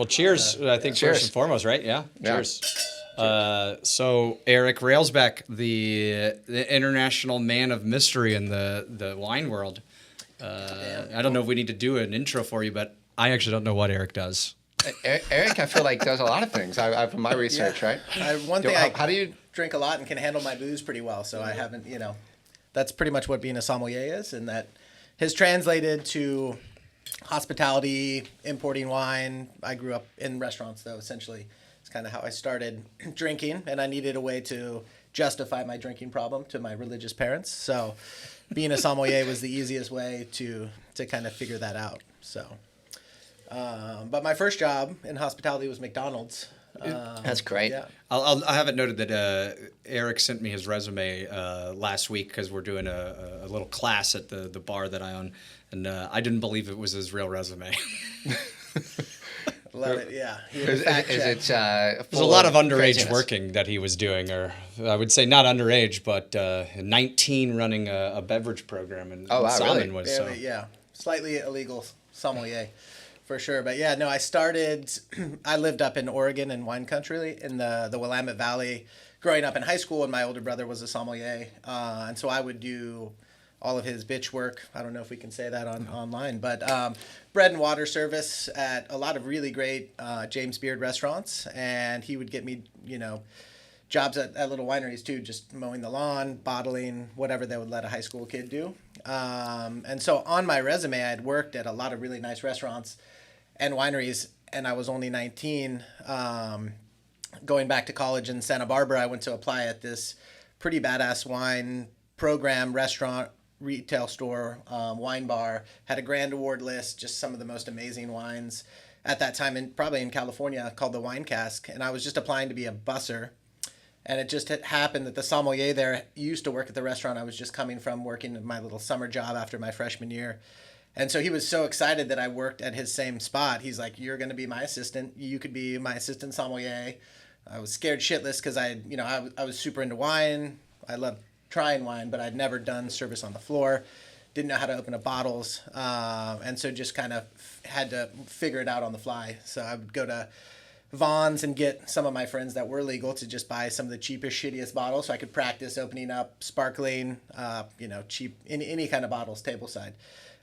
Well, cheers. I think cheers. first and foremost, right? Yeah. Yeah. Cheers. So Eric Railsback, the international man of mystery in the wine world. I don't know if we need to do an intro for you, but I actually don't know what Eric does. Eric, I feel like does a lot of things. From my research, right? How do you drink a lot and can handle my booze pretty well? So I haven't, that's pretty much what being a sommelier is, and that has translated to hospitality, importing wine. I grew up in restaurants, though. Essentially, it's kind of how I started drinking, and I needed a way to justify my drinking problem to my religious parents. So being a sommelier was the easiest way to kind of figure that out. So. But my first job in hospitality was McDonald's. That's great. Yeah. I'll have it noted that Eric sent me his resume last week because we're doing a little class at the bar that I own, and I didn't believe it was his real resume. Love it, yeah. There's a lot of underage working that he was doing, or I would say not underage, but 19 running a beverage program, and Salmon really? was Barely, yeah, slightly illegal sommelier. For sure. But yeah, no, I lived up in Oregon in wine country in the Willamette Valley growing up in high school, and my older brother was a sommelier. And so I would do all of his bitch work. I don't know if we can say that online, but bread and water service at a lot of really great James Beard restaurants. And he would get me, jobs at little wineries too, just mowing the lawn, bottling, whatever they would let a high school kid do. And so on my resume, I had worked at a lot of really nice restaurants and wineries, and I was only 19. Going back to college in Santa Barbara, I went to apply at this pretty badass wine program, restaurant, retail store, wine bar, had a grand award list, just some of the most amazing wines at that time, and probably in California, called the Wine Cask. And I was just applying to be a busser. And it just happened that the sommelier there used to work at the restaurant I was just coming from, working my little summer job after my freshman year. And so he was so excited that I worked at his same spot. He's like, "You're going to be my assistant. You could be my assistant sommelier." I was scared shitless because I was super into wine. I loved trying wine, but I'd never done service on the floor. Didn't know how to open up bottles. And so just kind of had to figure it out on the fly. So I would go to Vaughn's and get some of my friends that were legal to just buy some of the cheapest, shittiest bottles so I could practice opening up sparkling, cheap, any kind of bottles, tableside.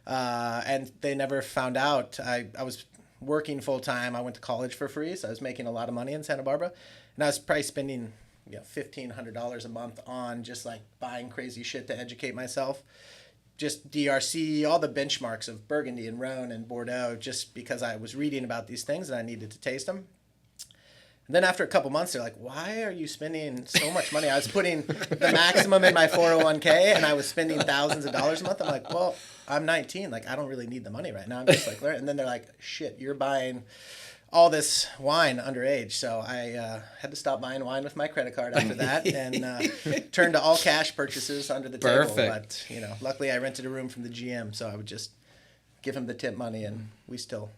And they never found out. I was working full time. I went to college for free, so I was making a lot of money in Santa Barbara. And I was probably spending $1,500 a month on just like buying crazy shit to educate myself. Just DRC, all the benchmarks of Burgundy and Rhone and Bordeaux, just because I was reading about these things and I needed to taste them. And then after a couple months, they're like, "Why are you spending so much money?" I was putting the maximum in my 401k and I was spending thousands of dollars a month. I'm like, "Well, I'm 19. Like, I don't really need the money right now. I'm just like learning." And then they're like, "Shit, you're buying all this wine underage." So I had to stop buying wine with my credit card after that and turned to all cash purchases under the table. Perfect. But, luckily I rented a room from the GM, so I would just give him the tip money and we still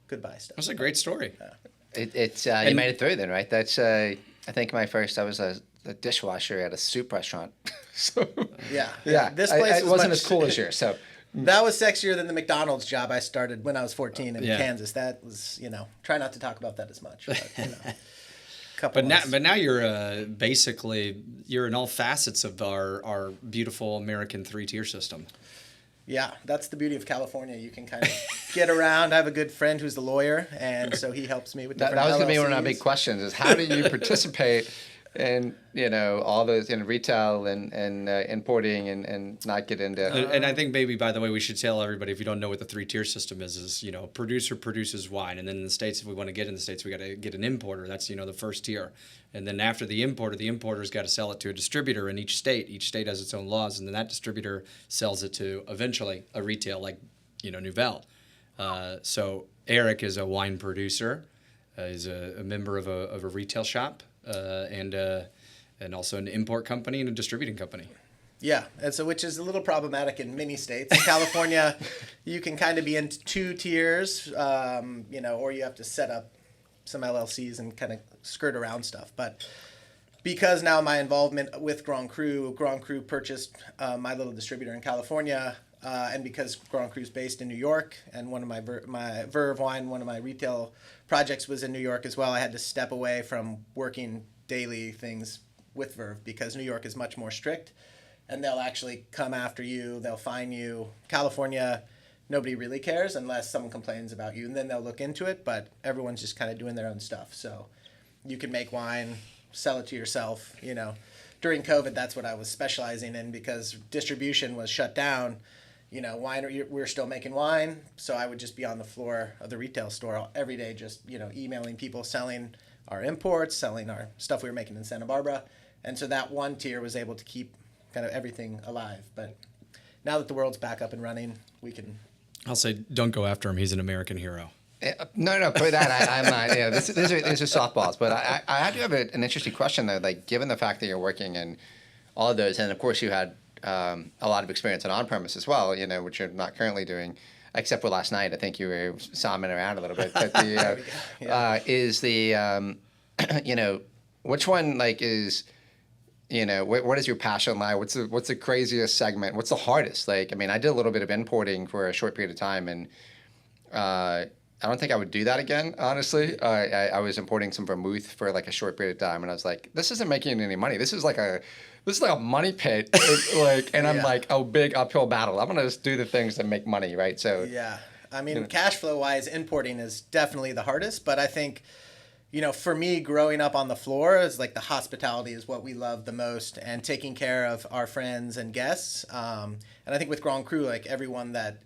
could buy stuff. That's a great story. You made it through then, right? That's I think I was a dishwasher at a soup restaurant. So yeah. This place wasn't as cool as yours. So that was sexier than the McDonald's job I started when I was 14 in Kansas. That was, try not to talk about that as much. But, now you're basically you're in all facets of our beautiful American 3-tier system. Yeah, that's the beauty of California. You can kind of get around. I have a good friend who's the lawyer, and so he helps me with different That was going to be one of LLCs. my big questions: is how do you participate in all those in retail and importing and not get into. And I think maybe, by the way, we should tell everybody, if you don't know what the 3-tier system is producer produces wine, and then in the States, if we want to get in the States, we got to get an importer. That's the first tier. And then after the importer's got to sell it to a distributor in each state. Each state has its own laws, and then that distributor sells it to eventually a retail like Nouvelle. So Eric is a wine producer. He's a member of a retail shop, and also an import company and a distributing company. Yeah, and so which is a little problematic in many states. In California, you can kind of be in 2 tiers, or you have to set up some LLCs and kind of skirt around stuff. But because now my involvement with Grand Cru purchased my little distributor in California, and because Grand Cru is based in New York, and one of my Verve Wine, one of my retail projects was in New York as well, I had to step away from working daily things with Verve because New York is much more strict, and they'll actually come after you. They'll fine you. California, nobody really cares unless someone complains about you, and then they'll look into it. But everyone's just kind of doing their own stuff. So you can make wine, sell it to yourself. You know, during COVID, that's what I was specializing in because distribution was shut down. You know, we're still making wine, so I would just be on the floor of the retail store every day, just emailing people, selling our imports, selling our stuff we were making in Santa Barbara, and so that one tier was able to keep kind of everything alive. But now that the world's back up and running, we can. I'll say, don't go after him. He's an American hero. No, put that. I'm not. Yeah, these are softballs. But I do have an interesting question though. Like, given the fact that you're working in all of those, and of course you had a lot of experience on premise as well, which you're not currently doing, except for last night. I think you were somming around a little bit. But is the which one is. What is your passion lie? What's the craziest segment? What's the hardest? Like, I mean, I did a little bit of importing for a short period of time, and I don't think I would do that again, honestly. I was importing some vermouth for like a short period of time, and I was like, this isn't making any money. This is like a money pit, and I'm like, oh, big uphill battle. I'm gonna just do the things that make money, right? So yeah, I mean, cash flow wise, importing is definitely the hardest, but I think. For me, growing up on the floor is like the hospitality is what we love the most, and taking care of our friends and guests. And I think with Grand Cru, like everyone that,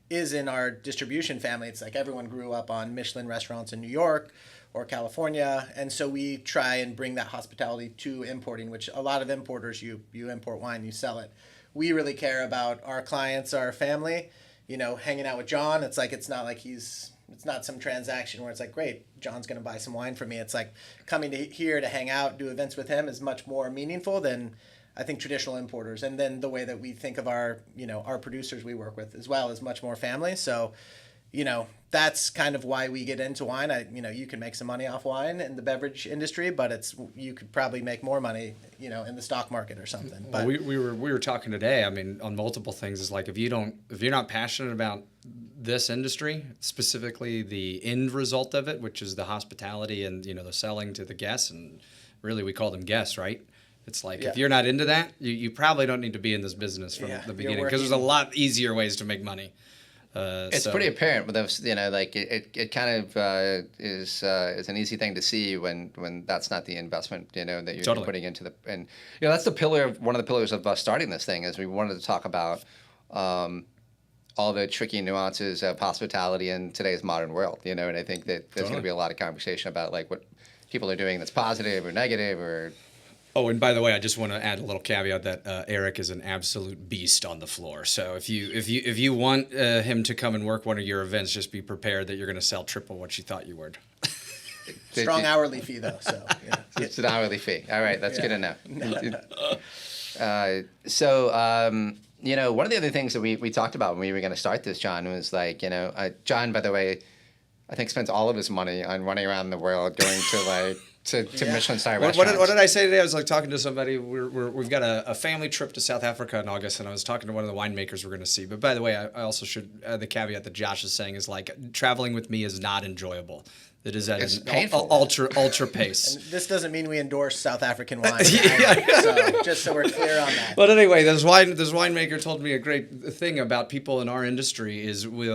is in our distribution family, it's like everyone grew up on Michelin restaurants in New York or California. And so we try and bring that hospitality to importing, which a lot of importers, you import wine, you sell it. We really care about our clients, our family, hanging out with John. It's like, it's not like it's not some transaction where it's like, great, John's going to buy some wine from me. It's like coming here to hang out, do events with him is much more meaningful than I think traditional importers. And then the way that we think of our producers we work with as well is much more family. So, that's kind of why we get into wine. You can make some money off wine in the beverage industry, but you could probably make more money, in the stock market or something. But well, we were talking today. I mean, on multiple things. Is like if you're not passionate about this industry, specifically the end result of it, which is the hospitality and the selling to the guests, and really we call them guests, right? It's like if you're not into that, you probably don't need to be in this business from the beginning because there's a lot easier ways to make money. It's pretty apparent with those, it kind of is an easy thing to see when that's not the investment, that you're putting into the, and that's one of the pillars of us starting this thing is we wanted to talk about all the tricky nuances of hospitality in today's modern world, and I think that there's going to be a lot of conversation about like what people are doing that's positive or negative or. Oh, and by the way, I just want to add a little caveat that Eric is an absolute beast on the floor. So if you want him to come and work one of your events, just be prepared that you're going to sell triple what you thought you would. Strong hourly fee though, so yeah. It's an hourly fee. All right, that's good enough. One of the other things that we talked about when we were going to start this, John, was like, John, by the way, I think spends all of his money on running around the world going to to Michelin star restaurants. What did I say today? I was like talking to somebody. We've got a family trip to South Africa in August, and I was talking to one of the winemakers we're going to see. But by the way, I also should add the caveat that Josh is saying is like traveling with me is not enjoyable. It is at an ultra pace. And this doesn't mean we endorse South African wine. So just so we're clear on that. But anyway, this winemaker told me a great thing about people in our industry is we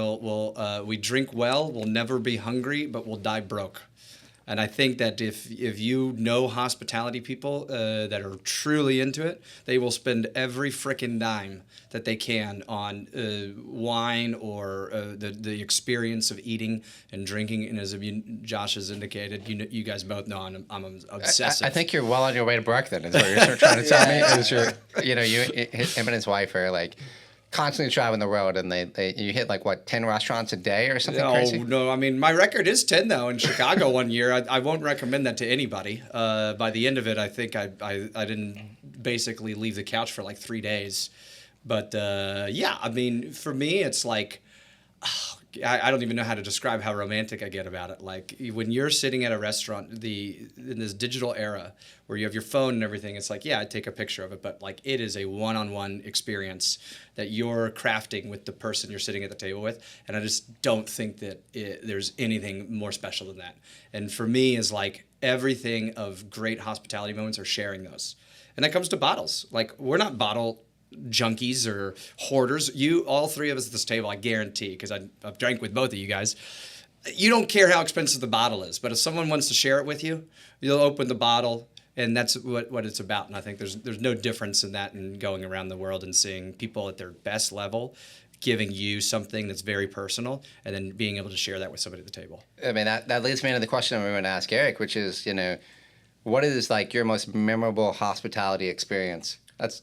drink well, we'll never be hungry, but we'll die broke. And I think that if you know hospitality people that are truly into it, they will spend every frickin' dime that they can on wine or the experience of eating and drinking. And as Josh has indicated, you guys both know I'm obsessive. I think you're well on your way to broke then. Is what you're sort of trying to tell me. Him and his wife are like constantly traveling the world, and you hit like what 10 restaurants a day or something crazy? No, I mean my record is 10 though in Chicago one year. I won't recommend that to anybody. By the end of it, I think I didn't basically leave the couch for like 3 days. But I mean for me it's like I don't even know how to describe how romantic I get about it. Like when you're sitting at a restaurant, in this digital era where you have your phone and everything, it's like, yeah, I take a picture of it, but like it is a one-on-one experience that you're crafting with the person you're sitting at the table with. And I just don't think that there's anything more special than that. And for me, is like everything of great hospitality moments are sharing those. And that comes to bottles. Like we're not bottle junkies or hoarders. All three of us at this table, I guarantee, because I've drank with both of you guys, you don't care how expensive the bottle is, but if someone wants to share it with you, you'll open the bottle, and that's what it's about. And I think there's no difference in that in going around the world and seeing people at their best level giving you something that's very personal and then being able to share that with somebody at the table. I mean, that leads me into the question we want to ask Eric, which is, what is like your most memorable hospitality experience? That's...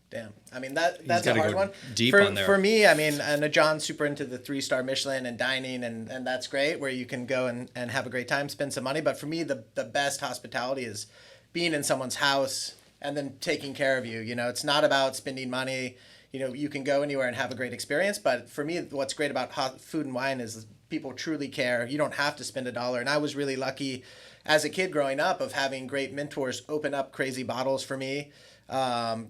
Damn. I mean, that's a hard one. Deep on there. For me, I mean, and John's super into the 3-star Michelin and dining, and that's great, where you can go and have a great time, spend some money. But for me, the best hospitality is being in someone's house and then taking care of you. It's not about spending money. You can go anywhere and have a great experience. But for me, what's great about food and wine is people truly care. You don't have to spend $1. And I was really lucky as a kid growing up of having great mentors open up crazy bottles for me.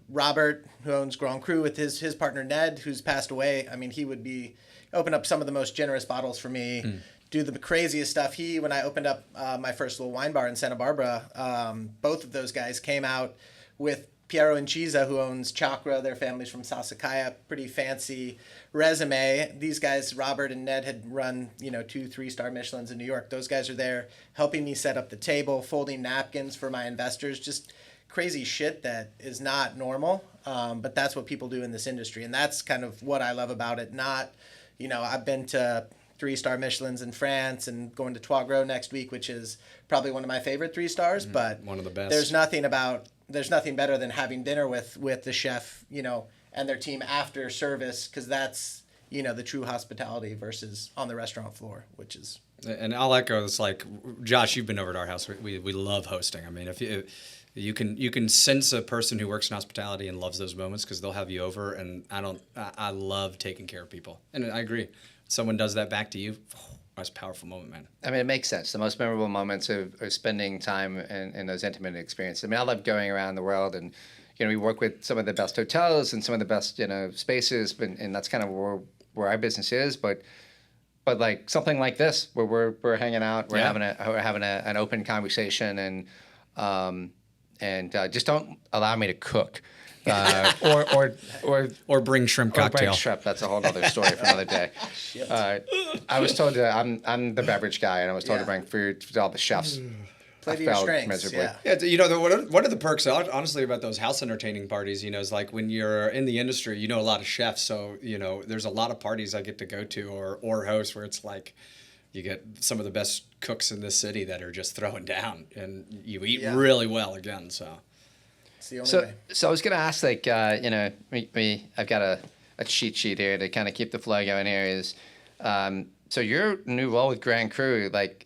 Robert, who owns Grand Cru, with his partner Ned, who's passed away. I mean, he would open up some of the most generous bottles for me, do the craziest stuff. When I opened up my first little wine bar in Santa Barbara, both of those guys came out with Piero Incisa, who owns Chakra. Their family's from Sassicaia, pretty fancy resume. These guys, Robert and Ned, had run 2-3-star Michelins in New York. Those guys are there helping me set up the table, folding napkins for my investors, just crazy shit that is not normal, but that's what people do in this industry, and that's kind of what I love about it. Not, I've been to 3-star Michelins in France and going to Trois Gros next week, which is probably one of my favorite 3 stars, but one of the best. There's nothing better than having dinner with the chef, and their team after service, because that's, the true hospitality versus on the restaurant floor, which is. And I'll echo, it's like, Josh, you've been over at our house. We love hosting. I mean, if you can sense a person who works in hospitality and loves those moments because they'll have you over, and I love taking care of people, and I agree. Someone does that back to you, that's a powerful moment, man. I mean, it makes sense. The most memorable moments are spending time in those intimate experiences. I mean, I love going around the world, and we work with some of the best hotels and some of the best spaces, and that's kind of where our business is, but like something like this where we're hanging out, we're having an open conversation, and just don't allow me to cook, or bring shrimp cocktail. Or bring shrimp. That's a whole other story for another day. I was told I'm the beverage guy, and I was told to bring food to all the chefs. Play to your strengths. Yeah, one of the perks, honestly, about those house entertaining parties, is like when you're in the industry, a lot of chefs, so there's a lot of parties I get to go to or host where it's like, you get some of the best cooks in this city that are just throwing down, and you eat really well again. So, it's the only way. So I was going to ask, like, I've got a cheat sheet here to kind of keep the flow going. Here is, so your new role with Grand Cru, like,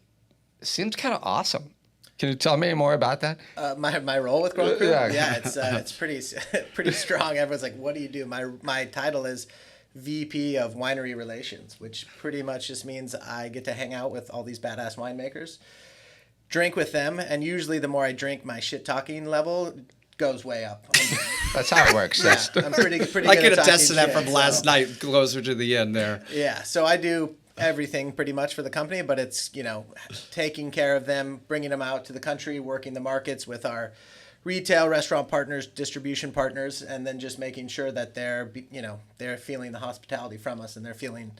seems kind of awesome. Can you tell me more about that? My role with Grand Cru? Yeah. It's pretty strong. Everyone's like, what do you do? My title is VP of Winery Relations, which pretty much just means I get to hang out with all these badass winemakers, drink with them, and usually the more I drink, my shit-talking level goes way up. That's how it works. I'm pretty good I can at attest to that shit, from last night, closer to the end there. Yeah, so I do everything pretty much for the company, but it's, taking care of them, bringing them out to the country, working the markets with our retail, restaurant partners, distribution partners, and then just making sure that they're feeling the hospitality from us, and they're feeling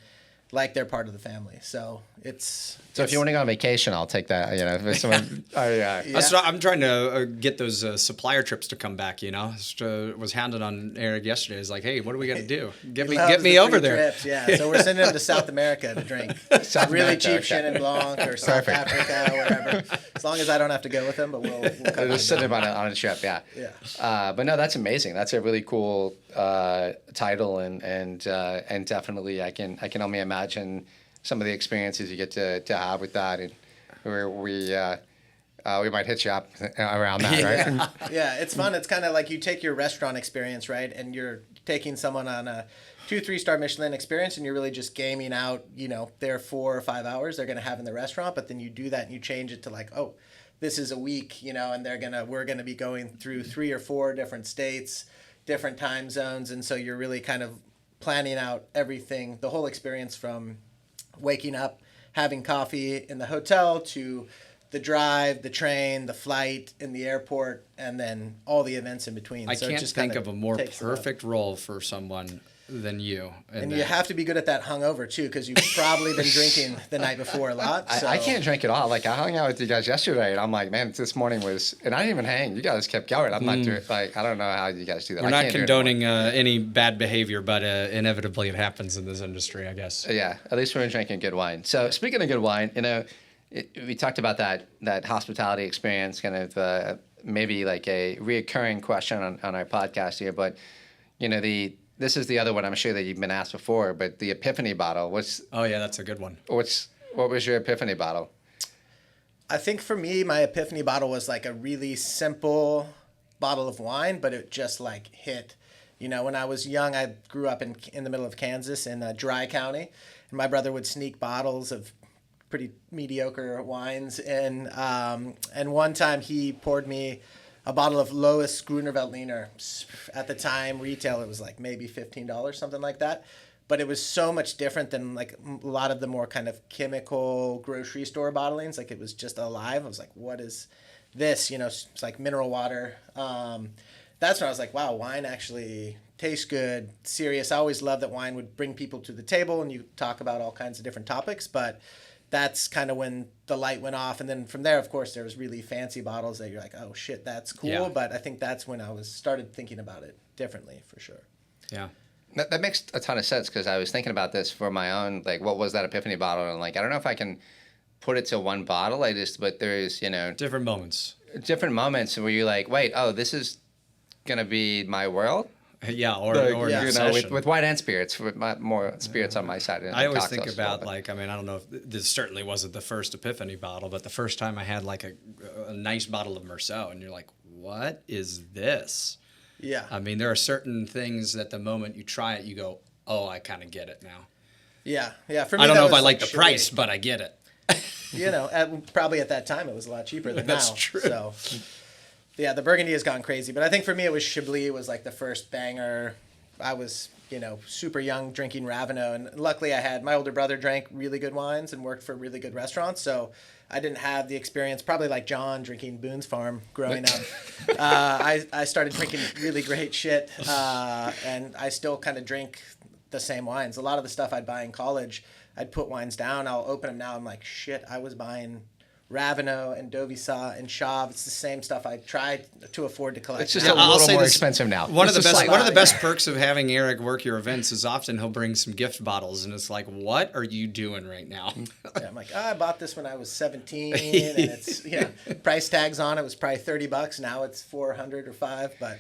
like they're part of the family. So if you want to go on vacation, I'll take that. If someone, I'm trying to get those supplier trips to come back. Was hounded on Eric yesterday. He's like, hey, what are we gonna do? Get me over there. Trips, yeah. So we're sending them to South America to drink really cheap Chenin Blanc or South Africa or whatever. As long as I don't have to go with them, but we'll just send them on a trip. Yeah. But no, that's amazing. That's a really cool title, and definitely I can only imagine some of the experiences you get to have with that, and where we we might hit you up around that, right? Yeah, it's fun. It's kind of like you take your restaurant experience, right? And you're taking someone on a 2-3 star Michelin experience, and you're really just gaming out, their 4 or 5 hours they're going to have in the restaurant. But then you do that and you change it to like, oh, this is a week, and we're going to be going through 3 or 4 different states, different time zones. And so you're really kind of planning out everything, the whole experience from waking up, having coffee in the hotel to the drive, the train, the flight, in the airport, and then all the events in between. I can't think of a more perfect role for someone than you. And you have to be good at that hungover too, because you've probably been drinking the night before a lot. So. I can't drink at all. Like I hung out with you guys yesterday, and I'm like, man, this morning was, and I didn't even hang. You guys kept going. I'm not doing like I don't know how you guys do that. We're not condoning any bad behavior, but inevitably it happens in this industry, I guess. Yeah, at least we're drinking good wine. So speaking of good wine, we talked about that hospitality experience, kind of maybe like a reoccurring question on our podcast here, but this is the other one I'm sure that you've been asked before, but the Epiphany bottle. Oh yeah, that's a good one. What was your Epiphany bottle? I think for me, my Epiphany bottle was like a really simple bottle of wine, but it just like hit. When I was young, I grew up in the middle of Kansas in Dry County, and my brother would sneak bottles of pretty mediocre wines in. And one time he poured me a bottle of Lois Gruner Veltliner. At the time, retail, it was like maybe $15, something like that. But it was so much different than like a lot of the more kind of chemical grocery store bottlings. Like it was just alive. I was like, what is this? It's like mineral water. That's when I was like, wow, wine actually tastes good, serious. I always loved that wine would bring people to the table and you talk about all kinds of different topics. But that's kind of when the light went off. And then from there, of course, there was really fancy bottles that you're like, oh shit, that's cool. Yeah. But I think that's when I started thinking about it differently for sure. Yeah. That makes a ton of sense because I was thinking about this for my own, like, what was that Epiphany bottle? And like, I don't know if I can put it to one bottle. But there's, different moments where you're like, wait, oh, this is going to be my world. Yeah, with wine and spirits, with more spirits on my side. I always think about I don't know if this certainly wasn't the first Epiphany bottle, but the first time I had like a nice bottle of Merceau, and you're like, what is this? Yeah. There are certain things that the moment you try it, you go, oh, I kind of get it now. Yeah, yeah. For me, I don't know if I like the price, but I get it. Probably at that time it was a lot cheaper than That's now. True. So. Yeah, the Burgundy has gone crazy. But I think for me, it was Chablis was like the first banger. I was, super young drinking Raveneau. And luckily my older brother drank really good wines and worked for really good restaurants. So I didn't have the experience, probably like John drinking Boone's Farm growing up. I started drinking really great shit. And I still kind of drink the same wines. A lot of the stuff I'd buy in college, I'd put wines down. I'll open them now. I'm like, shit, I was buying Raveneau and Dovisa and Chave. It's the same stuff I tried to afford to collect. It's just a little more expensive now. One of the best perks of having Eric work your events is often he'll bring some gift bottles, and it's like, what are you doing right now? Yeah, I'm like, I bought this when I was 17, and it's price tags on it was probably $30. Now it's $400 or $500, but.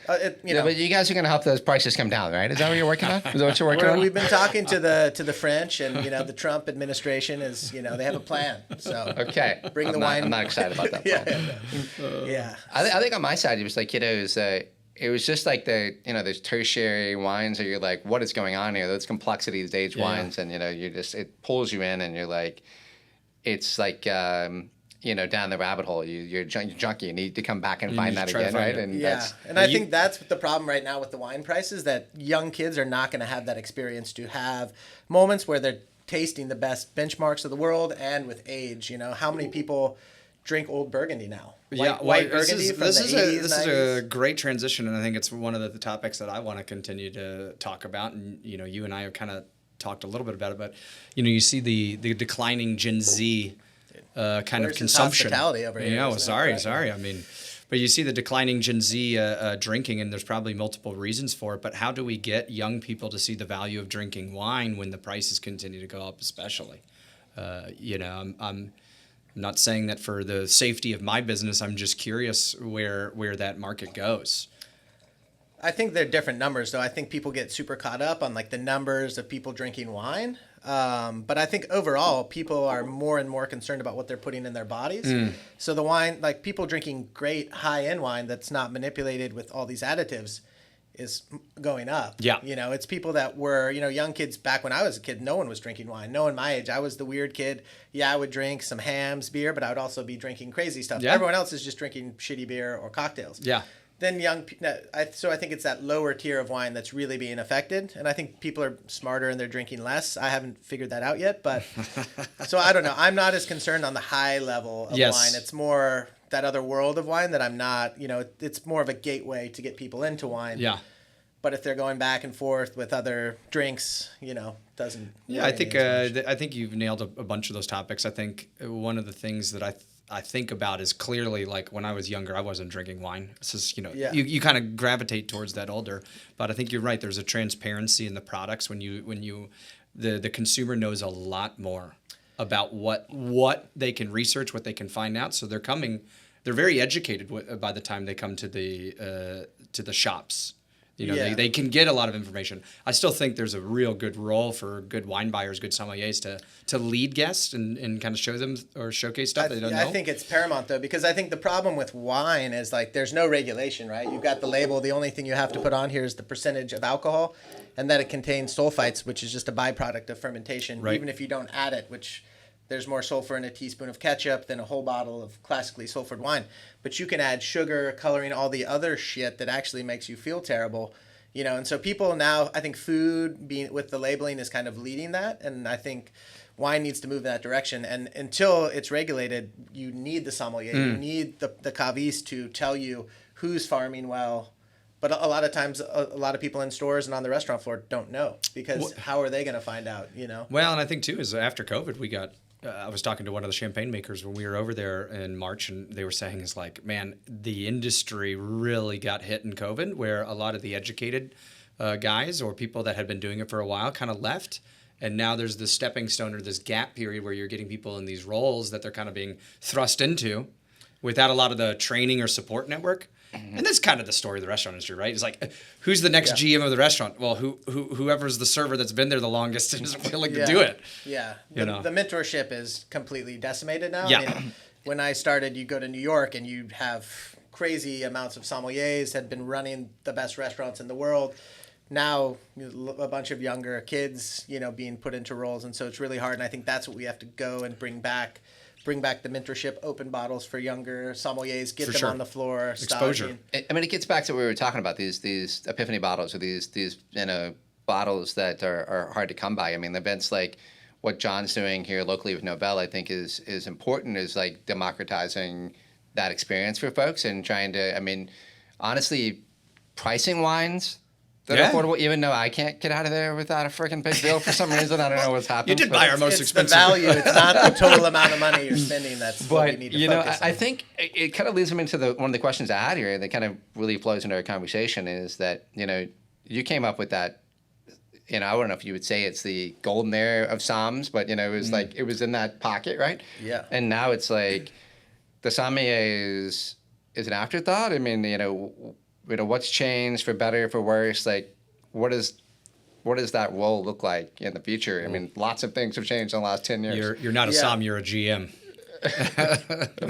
But you guys are going to help those prices come down, right? Is that what you're working on? Is that what you're working on? We've been talking to the French, and the Trump administration is, they have a plan. So okay, bring the wine. I'm not excited about that. Yeah. I think on my side, it was like it was just like those tertiary wines that you're like, what is going on here? Those complexities, aged wines, and it pulls you in, and you're like, it's like. Down the rabbit hole, you're junkie. You need to come back and find that again, right? And I think that's the problem right now with the wine prices, that young kids are not going to have that experience to have moments where they're tasting the best benchmarks of the world and with age. How many people drink old Burgundy now? White Burgundy from the 80s, this is a great transition, and I think it's one of the topics that I want to continue to talk about. And you and I have kind of talked a little bit about it, but you see the declining Gen Z. Kind of consumption. Hospitality over here. Sorry. But you see the declining Gen Z drinking, and there's probably multiple reasons for it. But how do we get young people to see the value of drinking wine when the prices continue to go up, especially? I'm not saying that for the safety of my business. I'm just curious where that market goes. I think they're different numbers, though. I think people get super caught up on like the numbers of people drinking wine. But I think overall, people are more and more concerned about what they're putting in their bodies. So the wine, like people drinking great high-end wine that's not manipulated with all these additives, is going up. Yeah. It's people that were, young kids back when I was a kid, no one was drinking wine. No one my age. I was the weird kid. Yeah, I would drink some hams, beer, but I would also be drinking crazy stuff. Yeah. Everyone else is just drinking shitty beer or cocktails. Yeah. Then so I think it's that lower tier of wine that's really being affected. And I think people are smarter and they're drinking less. I haven't figured that out yet, but so I don't know. I'm not as concerned on the high level of wine. It's more that other world of wine that I'm not, it's more of a gateway to get people into wine. Yeah. But if they're going back and forth with other drinks, doesn't. Yeah, I think you've nailed a bunch of those topics. I think one of the things that I think about is clearly, like, when I was younger, I wasn't drinking wine. It's just, you kind of gravitate towards that older. But I think you're right. There's a transparency in the products when the consumer knows a lot more about what they can research, what they can find out. So they're very educated by the time they come to the shops. They can get a lot of information. I still think there's a real good role for good wine buyers, good sommeliers to lead guests and kind of show them or showcase stuff they don't know. I think it's paramount, though, because I think the problem with wine is, like, there's no regulation, right? You've got the label. The only thing you have to put on here is the percentage of alcohol and that it contains sulfites, which is just a byproduct of fermentation, right. Even if you don't add it, which there's more sulfur in a teaspoon of ketchup than a whole bottle of classically sulfured wine. But you can add sugar, coloring, all the other shit that actually makes you feel terrible. And so people now, I think food being with the labeling is kind of leading that. And I think wine needs to move in that direction. And until it's regulated, you need the sommelier. You need the caviste to tell you who's farming well. But a lot of times, a lot of people in stores and on the restaurant floor don't know, because how are they going to find out, Well, and I think, too, is after COVID, we got I was talking to one of the champagne makers when we were over there in March, and they were saying, is like, man, the industry really got hit in COVID, where a lot of the educated guys or people that had been doing it for a while kind of left. And now there's this stepping stone or this gap period where you're getting people in these roles that they're kind of being thrust into without a lot of the training or support network. And that's kind of the story of the restaurant industry, right? It's like, who's the next GM of the restaurant? Well, whoever's the server that's been there the longest is willing to do it. Yeah. The mentorship is completely decimated now. Yeah. I mean, when I started, you go to New York and you'd have crazy amounts of sommeliers had been running the best restaurants in the world. Now, a bunch of younger kids, being put into roles. And so it's really hard. And I think that's what we have to go and bring back the mentorship, open bottles for younger sommeliers, get them on the floor. Exposure. I mean, it gets back to what we were talking about, these epiphany bottles, or these bottles that are hard to come by. I mean, events like what John's doing here locally with Nobel, I think is important, is like democratizing that experience for folks and trying to, I mean, honestly, pricing wines that are affordable, even though I can't get out of there without a freaking big bill for some reason. I don't know what's happened. You did buy our most expensive. It's the value. It's not the total amount of money you're spending. That's what we need to focus on. I think it kind of leads me into one of the questions I had here that kind of really flows into our conversation, is that, you came up with that, I don't know if you would say it's the golden era of Somms, but, it was like, it was in that pocket, right? Yeah. And now it's like the sommelier is an afterthought. I mean, what's changed for better, for worse? Like, what does that role look like in the future? I mean, lots of things have changed in the last 10 years. You're not a somm, you're a GM.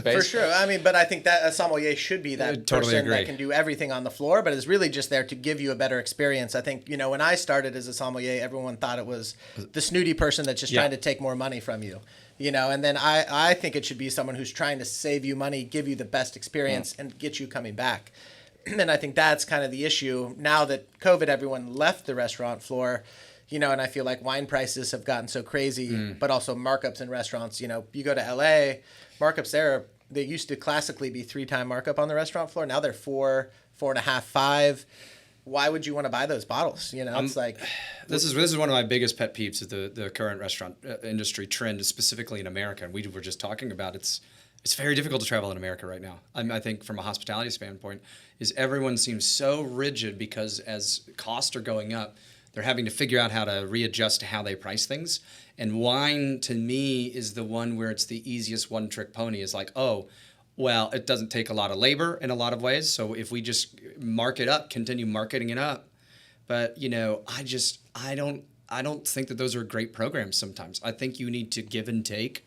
For sure. I mean, but I think that a sommelier should be that person that can do everything on the floor, but is really just there to give you a better experience. I think, when I started as a sommelier, everyone thought it was the snooty person that's just trying to take more money from you. And then I think it should be someone who's trying to save you money, give you the best experience, and get you coming back. And I think that's kind of the issue. Now that COVID, everyone left the restaurant floor, and I feel like wine prices have gotten so crazy, but also markups in restaurants. You go to LA, markups there, they used to classically be 3-time markup on the restaurant floor. Now they're 4, 4.5, 5. Why would you want to buy those bottles? It's like... This is one of my biggest pet peeves of the current restaurant industry trend, specifically in America. And we were just talking about it's very difficult to travel in America right now. I think from a hospitality standpoint, is everyone seems so rigid because as costs are going up, they're having to figure out how to readjust to how they price things. And wine, to me, is the one where it's the easiest one-trick pony. Is like, oh, well, it doesn't take a lot of labor in a lot of ways. So if we just mark it up, continue marketing it up. But, I I don't think that those are great programs sometimes. I think you need to give and take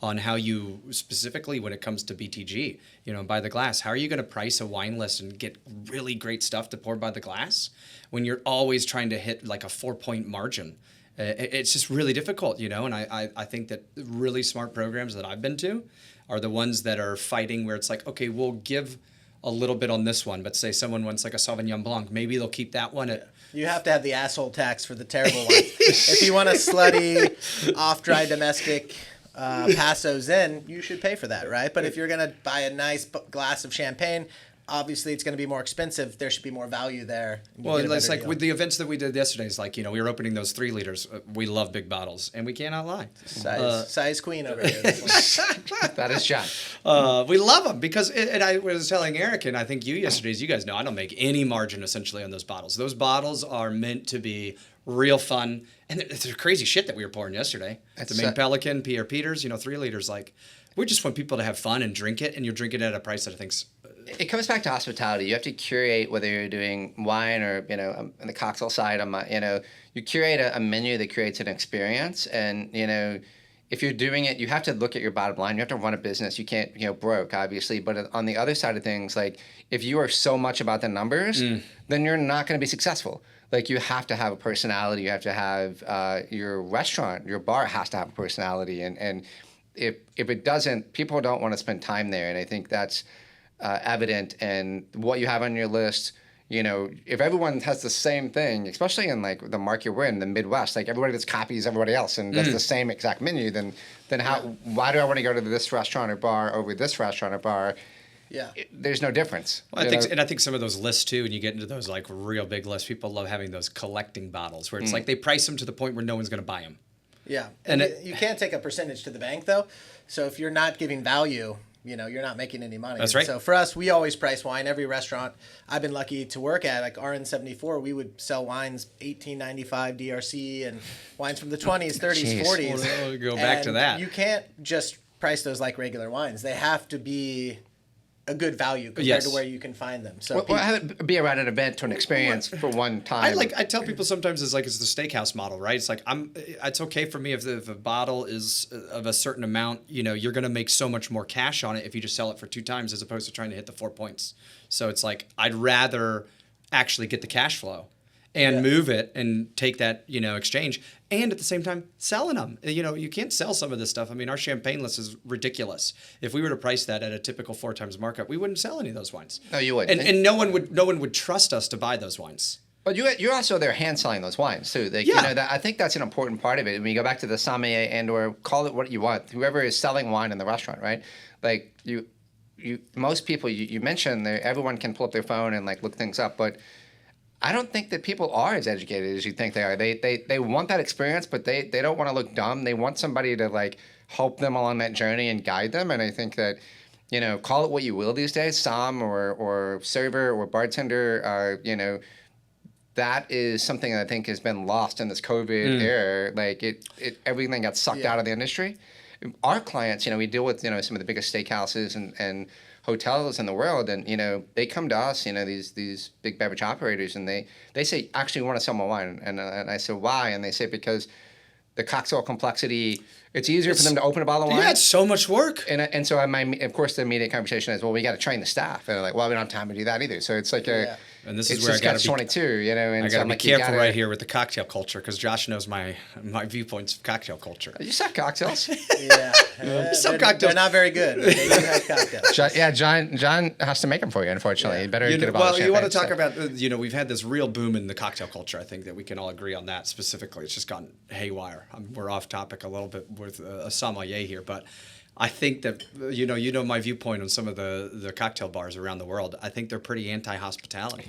on how you, specifically when it comes to BTG, by the glass, how are you going to price a wine list and get really great stuff to pour by the glass when you're always trying to hit like a 4-point margin? It's just really difficult, and I think that really smart programs that I've been to are the ones that are fighting where it's like, okay, we'll give a little bit on this one, but say someone wants like a Sauvignon Blanc, maybe they'll keep that one at... You have to have the asshole tax for the terrible ones. If you want a slutty, off-dry domestic... Passos in, you should pay for that, right? But if you're going to buy a nice glass of champagne, obviously it's going to be more expensive. There should be more value there. Well, it's like with the events that we did yesterday, it's like, we were opening those 3 liters. We love big bottles, and we cannot lie. Size queen over here. That is John. We love them because, and I was telling Eric, and I think you yesterday, as you guys know, I don't make any margin essentially on those bottles. Those bottles are meant to be real fun. And it's crazy shit that we were pouring yesterday. The Maine Pelican, Pierre Peters, 3 liters. Like, we just want people to have fun and drink it, and you're drinking it at a price that I think's... It comes back to hospitality. You have to curate, whether you're doing wine or, on the cocktail side, you curate a menu that creates an experience. And, if you're doing it, you have to look at your bottom line. You have to run a business. You can't, broke, obviously. But on the other side of things, like, if you are so much about the numbers, then you're not going to be successful. Like, you have to have a personality. You have to have your restaurant, your bar has to have a personality. And if it doesn't, people don't want to spend time there. And I think that's evident. And what you have on your list, if everyone has the same thing, especially in like the market we're in, the Midwest, like everybody just copies everybody else and does the same exact menu, then why do I want to go to this restaurant or bar over this restaurant or bar? Yeah, there's no difference. Well, I think some of those lists too, and you get into those like real big lists. People love having those collecting bottles where it's like they price them to the point where no one's going to buy them. Yeah, and you can't take a percentage to the bank though. So if you're not giving value, you're not making any money. That's right. So for us, we always price wine. Every restaurant I've been lucky to work at, like RN74, we would sell wines $18.95 DRC and wines from the 20s, 30s, 40s. We'll go back to that. You can't just price those like regular wines. They have to be a good value compared to where you can find them. So have it be around an event to an experience for one time. I tell people sometimes it's the steakhouse model, right? It's like it's okay for me if a bottle is of a certain amount, you're going to make so much more cash on it if you just sell it for 2 times as opposed to trying to hit the 4 points. So it's like I'd rather actually get the cash flow and move it and take that, exchange, and at the same time selling them. You can't sell some of this stuff. I mean, our champagne list is ridiculous. If we were to price that at a typical 4 times markup, we wouldn't sell any of those wines. No, you wouldn't. And no one would trust us to buy those wines. But you're also there hand selling those wines too. Like, I think that's an important part of it. When you go back to the sommelier and/or call it what you want, whoever is selling wine in the restaurant, right? Like most people you mentioned, everyone can pull up their phone and like look things up, but I don't think that people are as educated as you think they are. They want that experience, but they don't want to look dumb. They want somebody to like help them along that journey and guide them. And I think that, call it what you will these days, som or server or bartender, that is something that I think has been lost in this COVID era. Like everything got sucked out of the industry. Our clients, we deal with, some of the biggest steakhouses and hotels in the world, and they come to us, these big beverage operators, and they say, actually, we want to sell my wine, and I said, why? And they say, because the cocktail complexity, it's easier for them to open a bottle of wine. Yeah, it's so much work. And so of course the immediate conversation is, well, we got to train the staff, and they're like, well, we don't have time to do that either. So it's like and this is where I got to be 22, and I got to be careful right here with the cocktail culture, because Josh knows my viewpoints of cocktail culture. You suck cocktails. Some cocktails. They're not very good. They do have cocktails. John has to make them for you, unfortunately. Yeah. You better get a bottle of champagne. You want to talk about, we've had this real boom in the cocktail culture. I think that we can all agree on that specifically. It's just gone haywire. We're off topic a little bit with a sommelier here, but I think that, my viewpoint on some of the cocktail bars around the world. I think they're pretty anti-hospitality.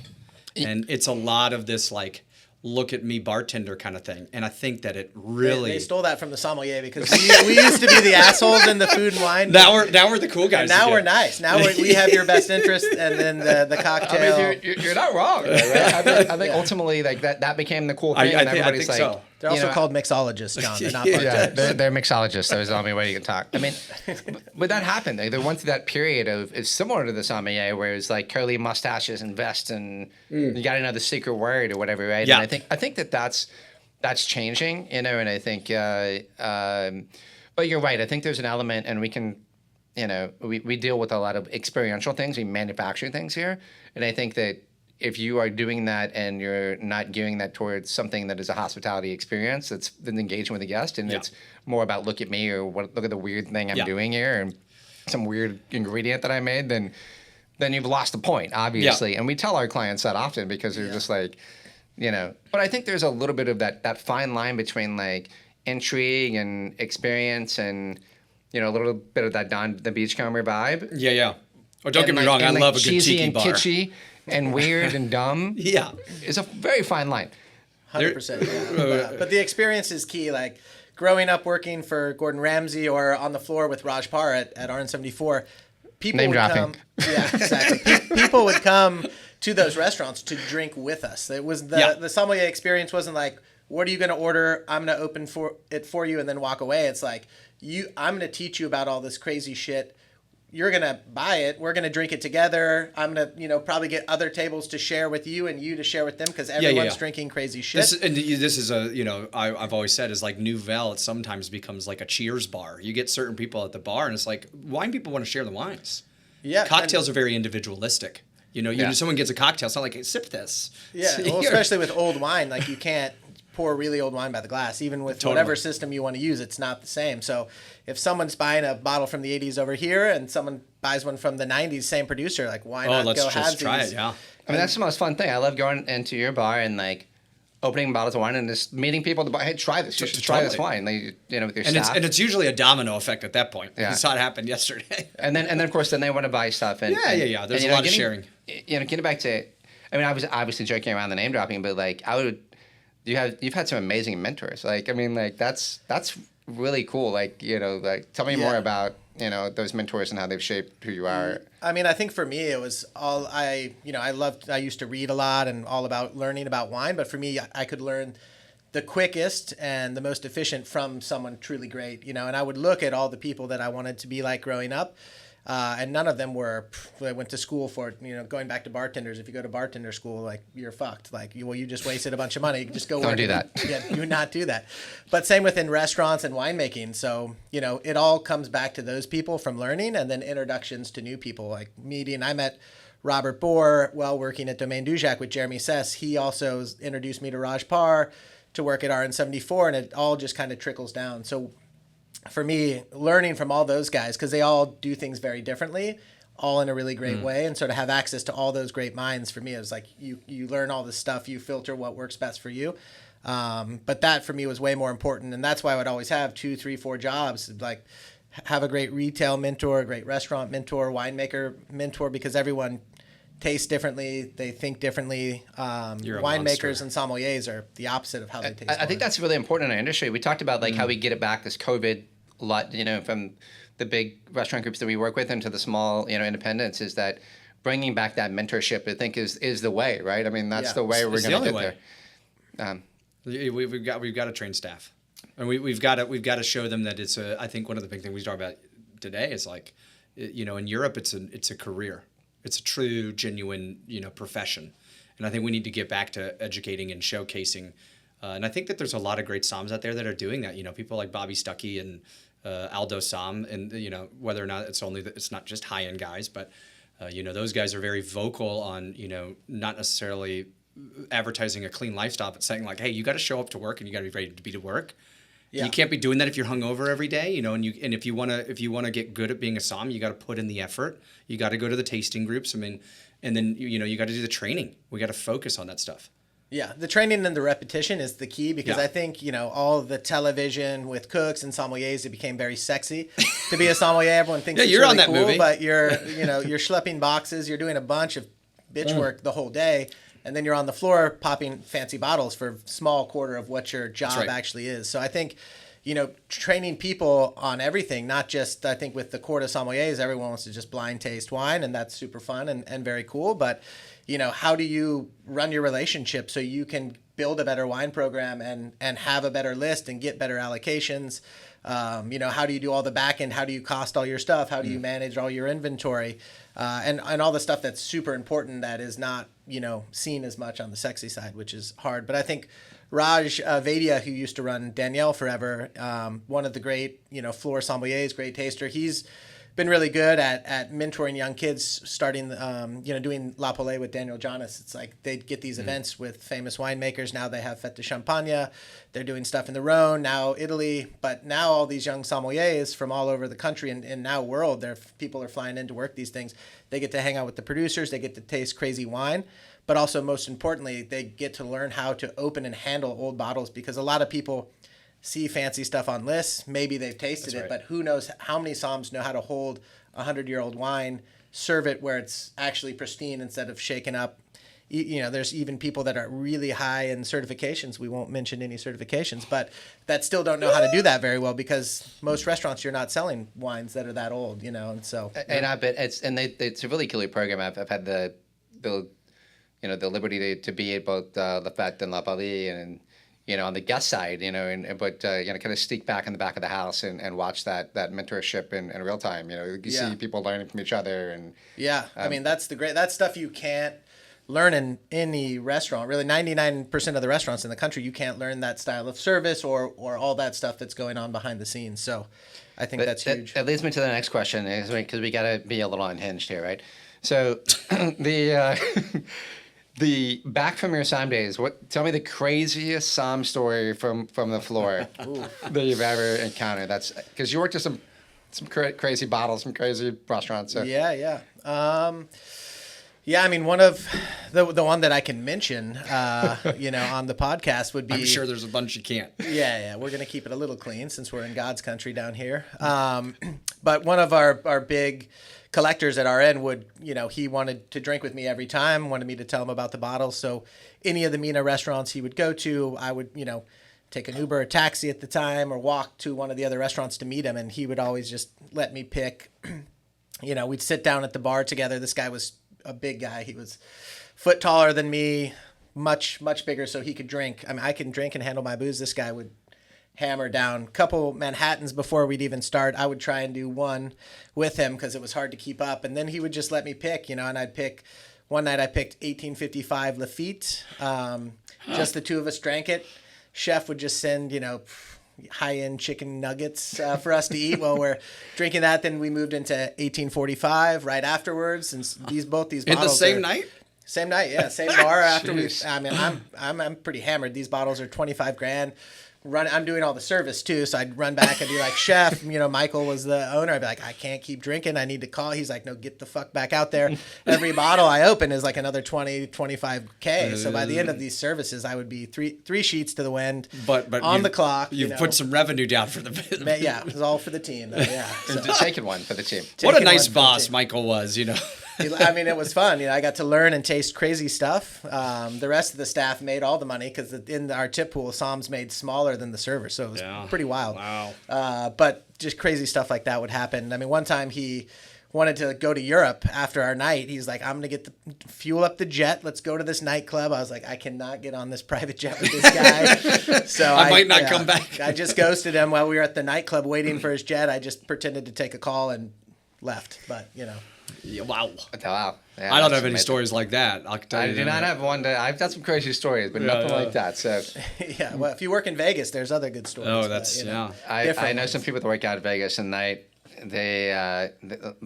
And it's a lot of this, like, look at me bartender kind of thing. And I think that it really... They stole that from the sommelier, because we used to be the assholes in the food and wine. Now we're the cool guys. And now we're nice. Now we have your best interest, and then the cocktail... I mean, you're not wrong. Right? I think ultimately, like, that became the cool thing. I think so. They're also called mixologists, John. They're not bartenders. They're mixologists. That was the only way you can talk. I mean, but that happened. They went through that period of, it's similar to the sommelier, where it's like curly mustaches and vests, and you got to know the secret word or whatever, right? Yeah. And I think that's that's changing, and I think, but you're right. I think there's an element, and we can, we deal with a lot of experiential things. We manufacture things here, and I think that if you are doing that and you're not gearing that towards something that is a hospitality experience, that's been engaging with the guest, and it's more about look at me or look at the weird thing I'm doing here and some weird ingredient that I made, then you've lost the point, obviously. And we tell our clients that often because they're just like, But I think there's a little bit of that fine line between like intrigue and experience and, a little bit of that Don the Beachcomber vibe. Yeah. Oh, don't get me wrong. I love a good cheesy tiki and bar. Kitschy and weird and dumb. Yeah. It's a very fine line. 100%. Yeah. But the experience is key. Like growing up working for Gordon Ramsay or on the floor with Raj Parr at RN74, people Name would dropping. come. Yeah, exactly. People would come to those restaurants to drink with us. It was the sommelier experience wasn't like, what are you going to order? I'm going to open it for you and then walk away. It's like, I'm going to teach you about all this crazy shit. You're going to buy it. We're going to drink it together. I'm going to, probably get other tables to share with you and you to share with them because everyone's drinking crazy shit. This is I've always said is like Nouvelle. It sometimes becomes like a Cheers bar. You get certain people at the bar and it's like wine people want to share the wines. Yeah. Cocktails are very individualistic. Someone gets a cocktail. It's not like, hey, sip this. Yeah. Well, especially with old wine, like you can't pour really old wine by the glass. Even with whatever system you want to use, it's not the same. So if someone's buying a bottle from the 80s over here and someone buys one from the 90s, same producer, like why not let's go just try halvesies? it, yeah. I mean, that's the most fun thing. I love going into your bar and like opening bottles of wine and just meeting people at the bar. Hey, try this. You should try this wine. Like, with your staff. And it's usually a domino effect at that point. Yeah. We saw it happen yesterday. And then of course they want to buy stuff. And, yeah. There's a lot of sharing. Getting back to, I was obviously joking around the name dropping, but like you've had some amazing mentors. Like, that's really cool. Like, tell me more about, those mentors and how they've shaped who you are. I mean, I think for me, it was all I used to read a lot and all about learning about wine. But for me, I could learn the quickest and the most efficient from someone truly great, and I would look at all the people that I wanted to be like growing up. And none of them went to school for it. Going back to bartenders, if you go to bartender school, like you're fucked. Like you just wasted a bunch of money. Just go. Don't do that. Yeah, do not do that. But same within restaurants and winemaking. So it all comes back to those people from learning, and then introductions to new people. Like meeting, I met Robert Bohr while working at Domaine Dujac with Jeremy Sess. He also introduced me to Raj Parr to work at RN74, and it all just kind of trickles down. So for me, learning from all those guys, because they all do things very differently, all in a really great way, and sort of have access to all those great minds, for me, it was like you learn all this stuff, you filter what works best for you. But that for me was way more important, and that's why I would always have 2, 3, 4 jobs, like have a great retail mentor, a great restaurant mentor, winemaker mentor, because everyone tastes differently, they think differently. Winemakers and sommeliers are the opposite of how they taste. I think that's really important in our industry. We talked about like how we get it back this COVID lot, from the big restaurant groups that we work with into the small, independents, is that bringing back that mentorship, I think is the way, right? I mean, that's the way we're going to get there. We've got to train staff, and we've got to show them that it's I think one of the big things we talk about today is like, in Europe it's a career. It's a true, genuine, profession. And I think we need to get back to educating and showcasing. And I think that there's a lot of great somms out there that are doing that. People like Bobby Stuckey and Aldo Somm, and whether or not it's not just high-end guys, but those guys are very vocal on not necessarily advertising a clean lifestyle, but saying like, hey, you got to show up to work and you got to be ready to be to work. Yeah. You can't be doing that if you're hungover every day, and if you wanna get good at being a somm, you got to put in the effort. You got to go to the tasting groups. I mean, and then you got to do the training. We got to focus on that stuff. Yeah, the training and the repetition is the key, because I think all the television with cooks and sommeliers, it became very sexy to be a sommelier. Everyone thinks it's you're really on that cool, movie. But you're you're schlepping boxes, you're doing a bunch of bitch work the whole day. And then you're on the floor popping fancy bottles for a small quarter of what your job actually is. So I think, training people on everything, not just, I think with the Court of Sommeliers, everyone wants to just blind taste wine, and that's super fun and very cool. But, how do you run your relationship so you can build a better wine program and have a better list and get better allocations. How do you do all the back end? How do you cost all your stuff? How do you manage all your inventory? And all the stuff that's super important that is not, seen as much on the sexy side, which is hard. But I think Raj Vaidya, who used to run Danielle forever, one of the great, floor sommeliers, great taster, he's been really good at mentoring young kids, starting, doing La Palais with Daniel Jonas. It's like they get these events with famous winemakers. Now they have Fête de Champagne. They're doing stuff in the Rhone, now Italy. But now all these young sommeliers from all over the country and now world, people are flying in to work these things. They get to hang out with the producers. They get to taste crazy wine. But also, most importantly, they get to learn how to open and handle old bottles, because a lot of people see fancy stuff on lists. Maybe they've tasted it, but who knows how many somms know how to hold 100-year-old wine, serve it where it's actually pristine instead of shaken up. There's even people that are really high in certifications. We won't mention any certifications, but that still don't know how to do that very well, because most restaurants, you're not selling wines that are that old, and so. And I bet it's a really cool program. I've had the liberty to be at both La Fête and La Palais and on the guest side, but kind of sneak back in the back of the house and watch that mentorship in real time. You see people learning from each other and. Yeah, that's stuff you can't learn in any restaurant. Really, 99% of the restaurants in the country, you can't learn that style of service or all that stuff that's going on behind the scenes. So, I think that's huge. That leads me to the next question, because we got to be a little unhinged here, right? So, the back from your Somm days, tell me the craziest Somm story from the floor that you've ever encountered. That's because you worked at some crazy bottles, some crazy restaurants. So. Yeah. I mean, one of the one that I can mention, on the podcast would be. I'm sure there's a bunch you can't. Yeah. We're gonna keep it a little clean since we're in God's country down here. But one of our big collectors at our end would, he wanted to drink with me every time, wanted me to tell him about the bottles. So any of the Mina restaurants he would go to, I would, take an Uber or taxi at the time or walk to one of the other restaurants to meet him. And he would always just let me pick. We'd sit down at the bar together. This guy was a big guy. He was a foot taller than me, much, much bigger, so he could drink. I mean, I can drink and handle my booze. This guy would hammer down a couple Manhattans before we'd even start. I would try and do one with him because it was hard to keep up. And then he would just let me pick, and I'd pick. One night I picked 1855 Lafite. Just the two of us drank it. Chef would just send, high-end chicken nuggets for us to eat while we're drinking that. Then we moved into 1845 right afterwards. And both these bottles in the same night? Same night, yeah. Same bar after we. I mean, I'm pretty hammered. These bottles are $25,000. I'm doing all the service too, so I'd run back and be like, Chef, Michael was the owner. I'd be like, I can't keep drinking. I need to call. He's like, no, get the fuck back out there. Every bottle I open is like another 20, 25K. So by the end of these services, I would be three sheets to the wind, but on the clock. You've put some revenue down for the. Yeah, it was all for the team. Though, yeah, so. Taking one for the team. What a nice boss Michael was, I mean, it was fun. I got to learn and taste crazy stuff. The rest of the staff made all the money because in our tip pool, Somms made smaller than the server, so it was pretty wild. Wow. But just crazy stuff like that would happen. I mean, one time he wanted to go to Europe after our night. He's like, I'm going to fuel up the jet. Let's go to this nightclub. I was like, I cannot get on this private jet with this guy. So I might not come back. I just ghosted him while we were at the nightclub waiting for his jet. I just pretended to take a call and left, but Yeah, wow. Wow. Yeah, I don't have any stories like that. I do not have one. I've got some crazy stories, but nothing like that. So. Yeah, well, if you work in Vegas, there's other good stories. Oh, that's, I know some people that work out of Vegas, and they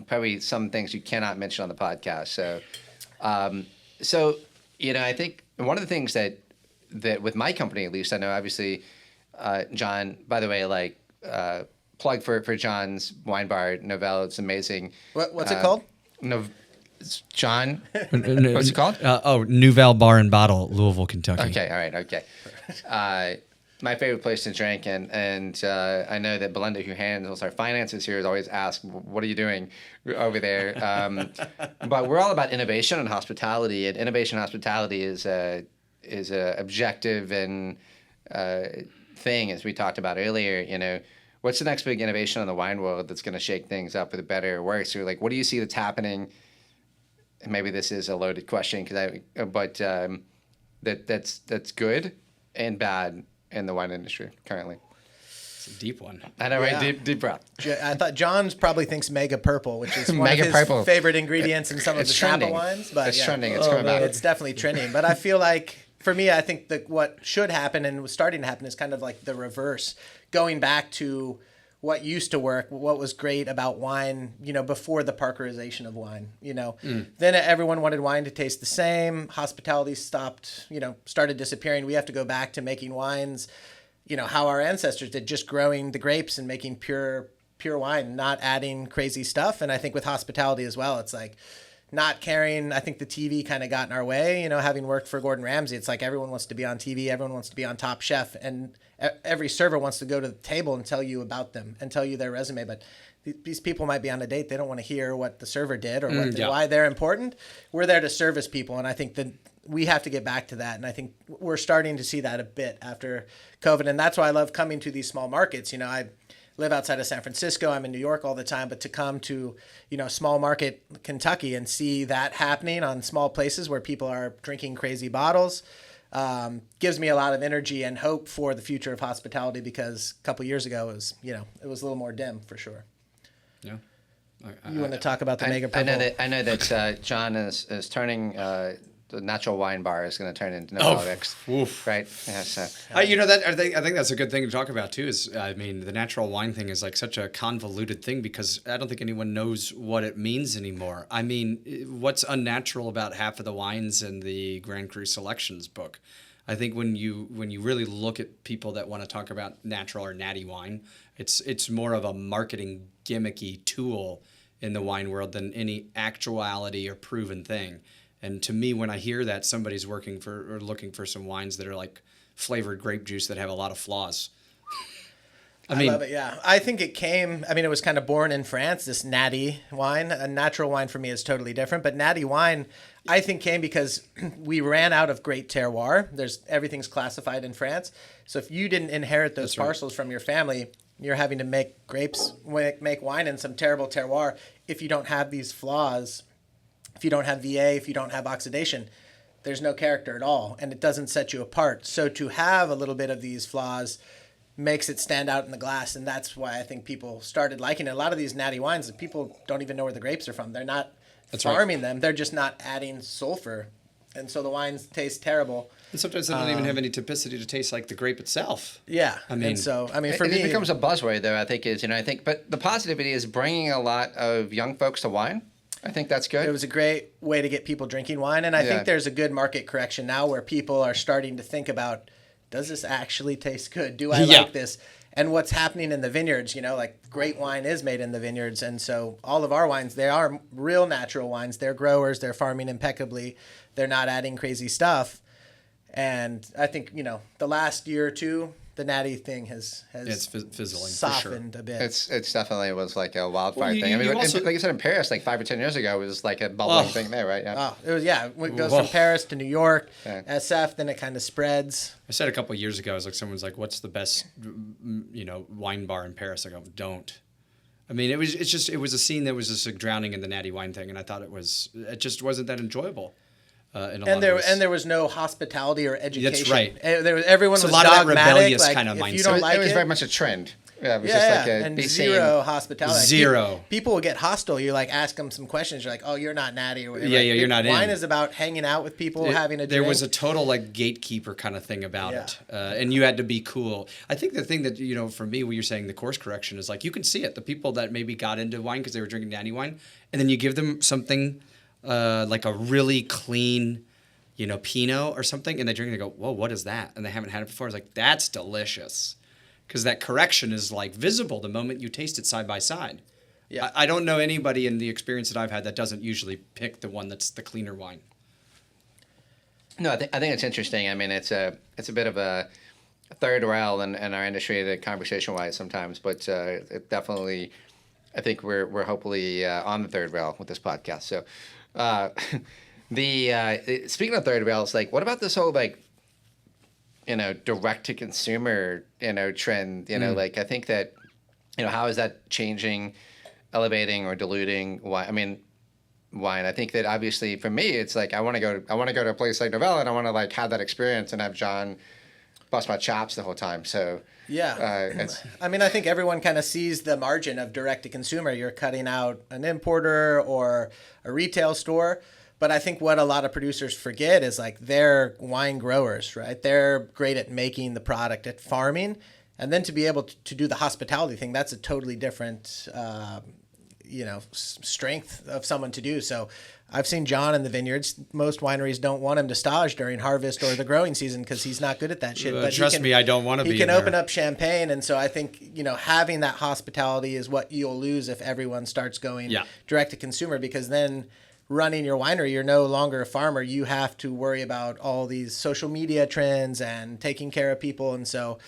probably some things you cannot mention on the podcast. So, I think one of the things that with my company, at least, I know obviously, John, by the way, plug for John's wine bar, Novell. It's amazing. What's it called? John. What's it called? Nouvelle Bar and Bottle, Louisville, Kentucky. Okay, all right, okay. My favorite place to drink, and I know that Belinda, who handles our finances here, is always asked, "What are you doing over there?" But we're all about innovation and hospitality, and innovation and hospitality is a objective and thing, as we talked about earlier. What's the next big innovation in the wine world that's going to shake things up for the better or worse? Or what do you see that's happening? And maybe this is a loaded question, that's good and bad in the wine industry currently? It's a deep one. I know, Yeah. right? Deep breath. I thought John's probably thinks mega purple, which is one Mega of his purple. favorite ingredients in some of It's his Napa trending. wines. But It's yeah. trending. It's coming back. It's definitely trending. But I feel like, for me, I think that what should happen and was starting to happen is kind of like the reverse, going back to what used to work, what was great about wine, before the Parkerization of wine, Then everyone wanted wine to taste the same. Hospitality stopped, started disappearing. We have to go back to making wines, how our ancestors did, just growing the grapes and making pure wine, not adding crazy stuff. And I think with hospitality as well, it's like not caring. I think the TV kind of got in our way, having worked for Gordon Ramsay, it's like everyone wants to be on TV. Everyone wants to be on Top Chef, and every server wants to go to the table and tell you about them and tell you their resume. But these people might be on a date. They don't want to hear what the server did or why they're important. We're there to service people. And I think that we have to get back to that. And I think we're starting to see that a bit after COVID. And that's why I love coming to these small markets. I live outside of San Francisco. I'm in New York all the time, but to come to, small market Kentucky and see that happening on small places where people are drinking crazy bottles, gives me a lot of energy and hope for the future of hospitality, because a couple years ago it was a little more dim for sure. Yeah. You want to talk about the mega purple? I know that John is turning the natural wine bar is going to turn into politics, right? Yeah, so. I think that's a good thing to talk about too. The natural wine thing is like such a convoluted thing, because I don't think anyone knows what it means anymore. I mean, what's unnatural about half of the wines in the Grand Cru Selections book? I think when you really look at people that want to talk about natural or natty wine, it's more of a marketing gimmicky tool in the wine world than any actuality or proven thing. And to me, when I hear that somebody's looking for some wines that are like flavored grape juice that have a lot of flaws. I love it, yeah. I think it was kind of born in France, this natty wine. A natural wine for me is totally different. But natty wine, I think, came because we ran out of great terroir. Everything's classified in France. So if you didn't inherit those parcels from your family, you're having to make make wine in some terrible terroir. If you don't have these flaws, if you don't have VA, if you don't have oxidation, there's no character at all, and it doesn't set you apart. So to have a little bit of these flaws makes it stand out in the glass, and that's why I think people started liking it. A lot of these natty wines, people don't even know where the grapes are from. They're not farming them. They're just not adding sulfur, and so the wines taste terrible. And sometimes they don't even have any typicity to taste like the grape itself. Yeah, for me, it becomes a buzzword, though. I think, but the positivity is bringing a lot of young folks to wine. I think that's good. It was a great way to get people drinking wine, and I think there's a good market correction now where people are starting to think about, does this actually taste good? Do I like this? And what's happening in the vineyards, like great wine is made in the vineyards. And so all of our wines, they are real natural wines. They're growers. They're farming impeccably. They're not adding crazy stuff. And I think, the last year or two, the natty thing has it's fizzling, softened for sure. a bit. It's definitely was like a wildfire thing. Like you said, in Paris, like 5 or 10 years ago, it was like a bubbling thing there, right? Yeah. Oh, it goes from Paris to New York, SF, then it kind of spreads. I said a couple of years ago, someone's like, "What's the best, wine bar in Paris?" I go, "Don't." I mean, it was a scene that was just like drowning in the natty wine thing, and I thought it just wasn't that enjoyable. There was no hospitality or education. That's right. Everyone was a lot of that dogmatic. rebellious kind of if mindset. you don't like it was very much a trend. Yeah, it was just like and be zero seen. hospitality. Zero. People will get hostile. You ask them some questions. You're like, oh, you're not natty or whatever. Yeah, you're not in. Wine is about hanging out with people, having a drink. There was a total gatekeeper kind of thing about it, and you had to be cool. I think the thing that for me, when you're saying the course correction is you can see it. The people that maybe got into wine because they were drinking natty wine, and then you give them something like a really clean, Pinot or something, and they drink it and they go, whoa, what is that? And they haven't had it before. It's like, that's delicious. Because that correction is visible the moment you taste it side by side. Yeah. I don't know anybody in the experience that I've had that doesn't usually pick the one that's the cleaner wine. No, I think it's interesting. I mean, it's a bit of a third rail in our industry, conversation-wise sometimes, but it definitely, I think we're hopefully on the third rail with this podcast. So, speaking of third rails, what about this whole direct to consumer trend? I think that how is that changing, elevating or diluting wine? I think that obviously for me it's I want to go to a place like Novella and I want to have that experience and have John bust my chops the whole time. So Yeah. it's, I mean, I think everyone kind of sees the margin of direct to consumer. You're cutting out an importer or a retail store. But I think what a lot of producers forget is like they're wine growers, right? They're great at making the product, at farming. And then to be able to do the hospitality thing, that's a totally different, strength of someone to do. So I've seen John in the vineyards. Most wineries don't want him to stage during harvest or the growing season because he's not good at that shit. But trust me, I don't want to be. He can in open there. up champagne, and so I think having that hospitality is what you'll lose if everyone starts going direct to consumer, because then running your winery, you're no longer a farmer. You have to worry about all these social media trends and taking care of people, and so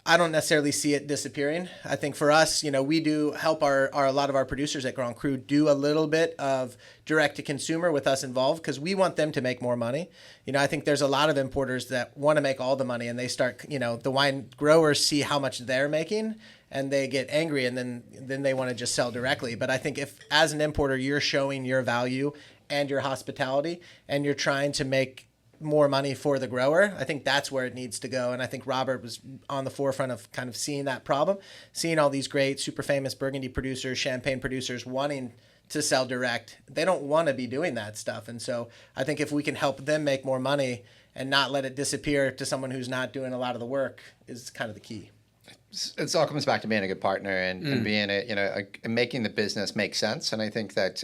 I don't necessarily see it disappearing. I think for us, we do help a lot of our producers at Grand Cru do a little bit of direct to consumer with us involved, because we want them to make more money. I think there's a lot of importers that want to make all the money, and they start, the wine growers see how much they're making and they get angry, and then they want to just sell directly. But I think if as an importer, you're showing your value and your hospitality and you're trying to make more money for the grower, I think that's where it needs to go. And I think Robert was on the forefront of kind of seeing that problem, seeing all these great, super famous Burgundy producers, Champagne producers wanting to sell direct. They don't want to be doing that stuff. And so I think if we can help them make more money and not let it disappear to someone who's not doing a lot of the work is kind of the key. it all comes back to being a good partner and being making the business make sense. And I think that,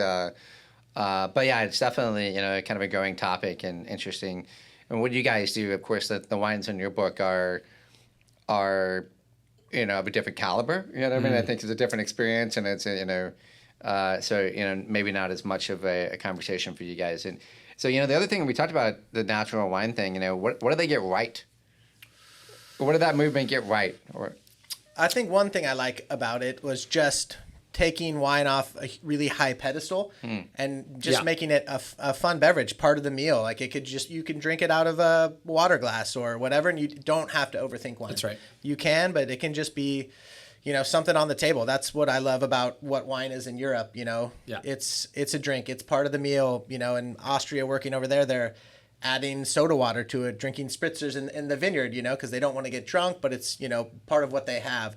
but yeah, it's definitely, kind of a growing topic and interesting. And what you guys do, of course, the wines in your book are, of a different caliber. You know what I mean? I think it's a different experience, and it's, so, maybe not as much of a conversation for you guys. And so, the other thing we talked about, the natural wine thing, what do they get right? What did that movement get right? Or I think one thing I like about it was just taking wine off a really high pedestal and just making it a fun beverage, part of the meal. Like you can drink it out of a water glass or whatever, and you don't have to overthink wine. That's right. You can, but it can just be, something on the table. That's what I love about what wine is in Europe. Yeah. It's a drink. It's part of the meal. In Austria, working over there, they're adding soda water to it, drinking spritzers in the vineyard, because they don't want to get drunk, but it's, part of what they have.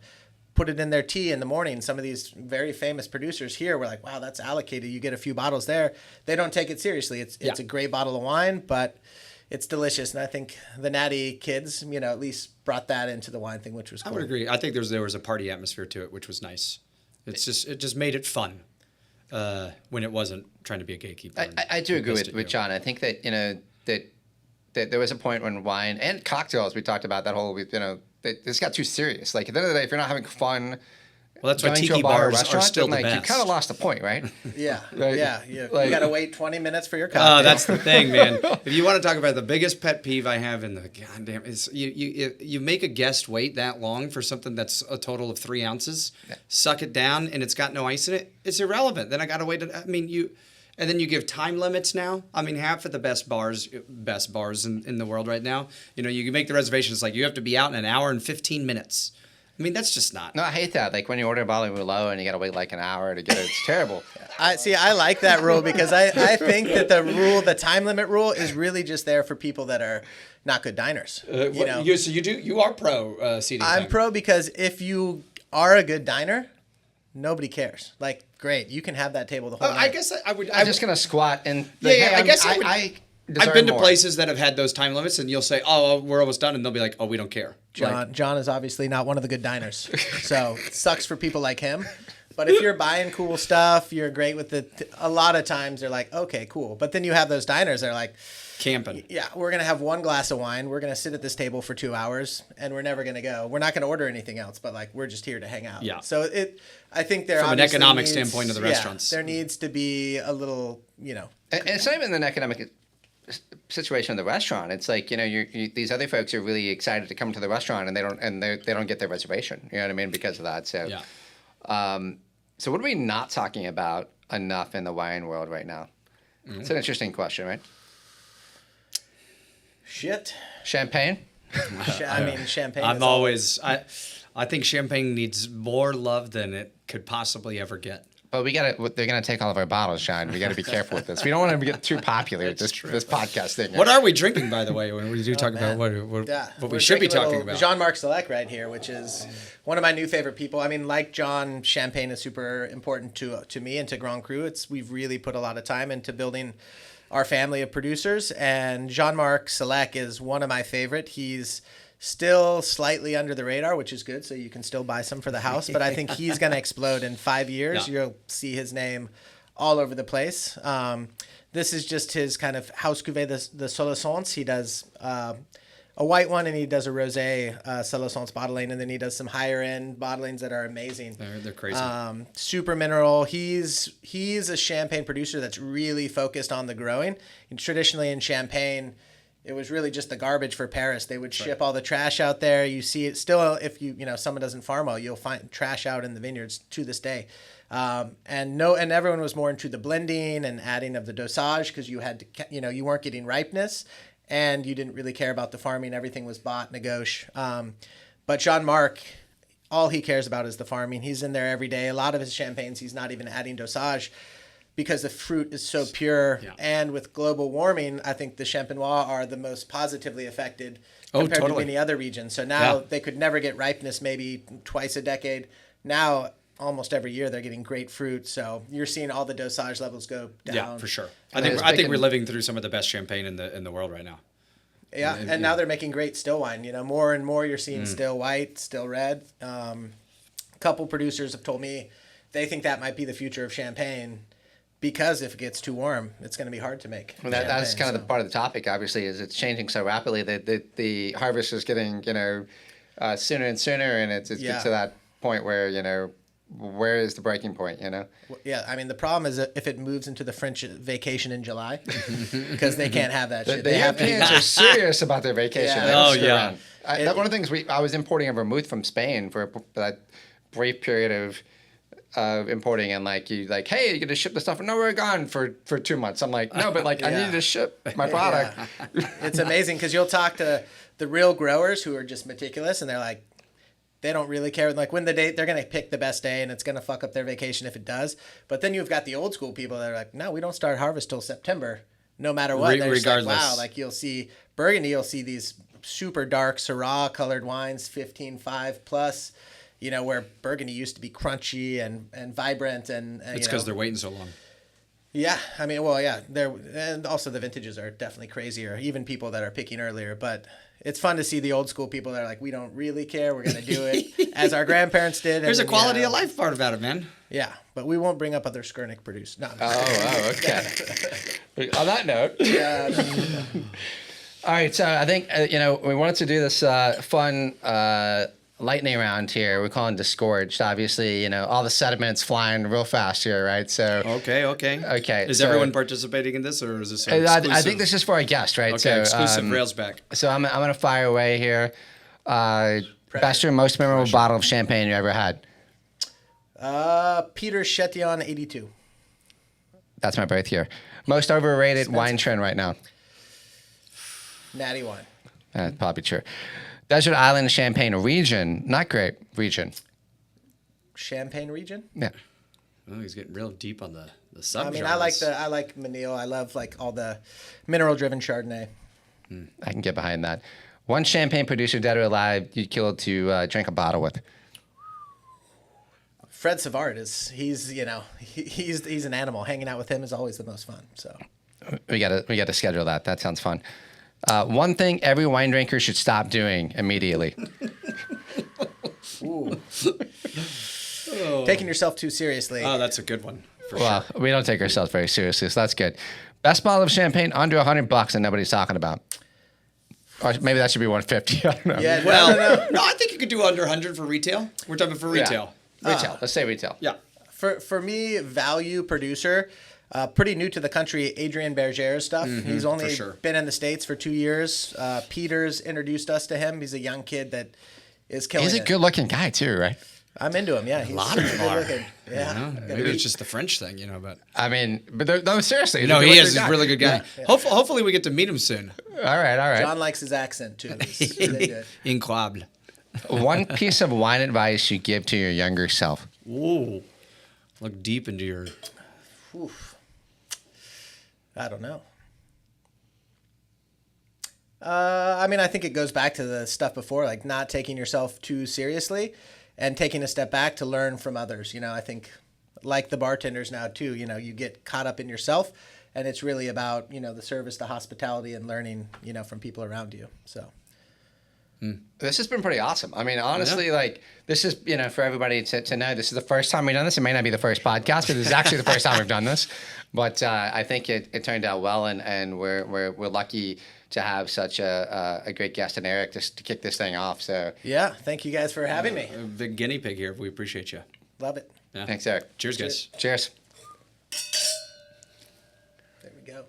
Put it in their tea in the morning. Some of these very famous producers here were like, wow, that's allocated. You get a few bottles there. They don't take it seriously. It's a great bottle of wine, but it's delicious. And I think the Natty kids, at least brought that into the wine thing, which was cool. I would agree. I think there was a party atmosphere to it, which was nice. It just made it fun when it wasn't trying to be a gatekeeper. I do agree with John. I think that, that there was a point when wine and cocktails, we talked about that whole, this got too serious. Like, at the end of the day, if you're not having fun, well, that's why tiki bars are still the best. You kind of lost the point, right? Yeah, Right? yeah. You got to wait 20 minutes for your cocktail. Oh, that's the thing, man. If you want to talk about the biggest pet peeve I have in the goddamn is you make a guest wait that long for something that's a total of 3 ounces, suck it down, and it's got no ice in it. It's irrelevant. Then I got to wait. And then you give time limits now. I mean, half of the best bars in the world right now, you can make the reservations like you have to be out in an hour and 15 minutes. I mean, that's just not. No, I hate that. Like when you order a bottle of Merlot and you got to wait like an hour to get it. It's terrible. I like that rule because I think that the time limit rule is really just there for people that are not good diners. So you are pro seating time. I'm pro because if you are a good diner, nobody cares. Like, great, you can have that table the whole night. I guess I would. I'm just gonna squat and. I guess I would. I've been to more. places that have had those time limits, and you'll say, "Oh, we're almost done," and they'll be like, "Oh, we don't care." John is obviously not one of the good diners, so it sucks for people like him. But if you're buying cool stuff, you're great with it. A lot of times they're like, "Okay, cool," but then you have those diners that are like, camping. Yeah, we're gonna have one glass of wine. We're gonna sit at this table for 2 hours, and we're never gonna go. We're not gonna order anything else, but like we're just here to hang out. Yeah. So I think there from an economic standpoint of the restaurants, there needs to be a little, And it's not even an economic situation in the restaurant. It's like these other folks are really excited to come to the restaurant, and they don't get their reservation. You know what I mean? Because of that. So yeah. So what are we not talking about enough in the wine world right now? Mm-hmm. It's an interesting question, right? Shit. Champagne? Champagne. I think champagne needs more love than it could possibly ever get. But they're gonna take all of our bottles, John. We got to be careful with this. We don't want to get too popular with this podcast thing. What are we drinking, by the way, when we do talk about what we should be talking about? Jean-Marc Sélèque right here, which is one of my new favorite people. I mean, like John, champagne is super important to me and to Grand Cru. We've really put a lot of time into building our family of producers, and Jean-Marc Sélèque is one of my favorite. He's still slightly under the radar, which is good, so you can still buy some for the house. But I think he's going to explode in 5 years. Yeah. You'll see his name all over the place. This is just his kind of house cuvée, the Solassons. He does a white one, and he does a rosé Solassons bottling, and then he does some higher end bottlings that are amazing. They're crazy. Super mineral. He's a champagne producer that's really focused on the growing. And traditionally in Champagne, it was really just the garbage for Paris. They would ship all the trash out there. You see it still, if someone doesn't farm well, you'll find trash out in the vineyards to this day. And everyone was more into the blending and adding of the dosage, because you had to, you weren't getting ripeness, and you didn't really care about the farming. Everything was bought, negocié. But Jean-Marc, all he cares about is the farming. He's in there every day. A lot of his champagnes, he's not even adding dosage, because the fruit is so pure. Yeah. And with global warming, I think the Champenois are the most positively affected compared to any other region. So now they could never get ripeness maybe twice a decade. Now, almost every year, they're getting great fruit. So you're seeing all the dosage levels go down. Yeah, for sure. I think we're living through some of the best champagne in the world right now. Yeah, and now they're making great still wine. More and more you're seeing still white, still red. A couple producers have told me they think that might be the future of champagne, because if it gets too warm, it's going to be hard to make. Well, that's kind of the part of the topic, obviously, is it's changing so rapidly that the harvest is getting, sooner and sooner, and it's gets to that point where, where is the breaking point, Well, yeah, I mean, the problem is that if it moves into the French vacation in July, because they can't have that shit. The Europeans are serious about their vacation. Yeah. One of the things I was importing a vermouth from Spain for that brief period of importing, and hey, you're gonna ship the stuff. No, we're gone for 2 months. I'm like, no, but I need to ship my product. Yeah. It's amazing, because you'll talk to the real growers who are just meticulous, and they're like, they don't really care. When the date, they're gonna pick the best day, and it's gonna fuck up their vacation if it does. But then you've got the old school people that are like, no, we don't start harvest till September, no matter what. Regardless. Wow, you'll see Burgundy, you'll see these super dark Syrah colored wines, 15.5 plus. Where Burgundy used to be crunchy and vibrant, and it's because they're waiting so long. Yeah, I mean, well, yeah, and also the vintages are definitely crazier. Even people that are picking earlier, but it's fun to see the old school people that are like, we don't really care, we're gonna do it as our grandparents did. There's a quality of life part about it, man. Yeah, but we won't bring up other Skurnik produced. No. Oh, okay. On that note. Yeah. All right, so I think we wanted to do this fun. Lightning round here. We're calling disgorged. Obviously, all the sediments flying real fast here, right? So okay. Is everyone participating in this, or is this exclusive? I think this is for a guest, right? Okay, so, exclusive Railsback. So I'm gonna fire away here. Best or most memorable bottle of champagne you ever had? Peter Chetillon 82. That's my birth year. Most overrated wine trend right now? Natty wine. Probably true. Desert Island Champagne region, not grape region. Champagne region? Yeah. Oh, he's getting real deep on the subgenres. I mean, I like Manil. I love all the mineral driven Chardonnay. I can get behind that. One champagne producer, dead or alive, you'd kill to drink a bottle with. Fred Savard he's an animal. Hanging out with him is always the most fun. So we gotta schedule that. That sounds fun. One thing every wine drinker should stop doing immediately. Ooh. Taking yourself too seriously. Oh, that's a good one. Well, we don't take ourselves very seriously, so that's good. Best bottle of champagne under $100 and nobody's talking about. Or maybe that should be 150. I don't know. Yeah, no, I think you could do under 100 for retail. We're talking for retail. Yeah. Retail. Let's say retail. Yeah. For me, value producer. Pretty new to the country, Adrien Berger's stuff. Mm-hmm, he's only been in the States for 2 years. Peter's introduced us to him. He's a young kid that is killing it. He's a good-looking guy, too, right? I'm into him, yeah. He's a lot of them are. Yeah. Maybe it's just the French thing, but... I mean, no, seriously. No, he is a really good guy. Yeah. Hopefully we get to meet him soon. All right. John likes his accent, too. He's really good. Incroyable. One piece of wine advice you give to your younger self. Ooh. Look deep into your. Oof. I don't know. I mean, I think it goes back to the stuff before, like not taking yourself too seriously and taking a step back to learn from others. You know, I think like the bartenders now too, you know, you get caught up in yourself and it's really about, you know, the service, the hospitality and learning, you know, from people around you. So. This has been pretty awesome. I mean, honestly, like this is, you know, for everybody to know, this is the first time we've done this. It may not be the first podcast, but this is actually the first time we've done this. But I think it turned out well, and we're lucky to have such a great guest in Eric to kick this thing off. So Yeah, thank you guys for having me. A big guinea pig here. We appreciate you. Love it. Yeah. thanks, Eric. Cheers, guys. Cheers. There we go.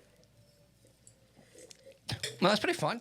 Well, that's pretty fun.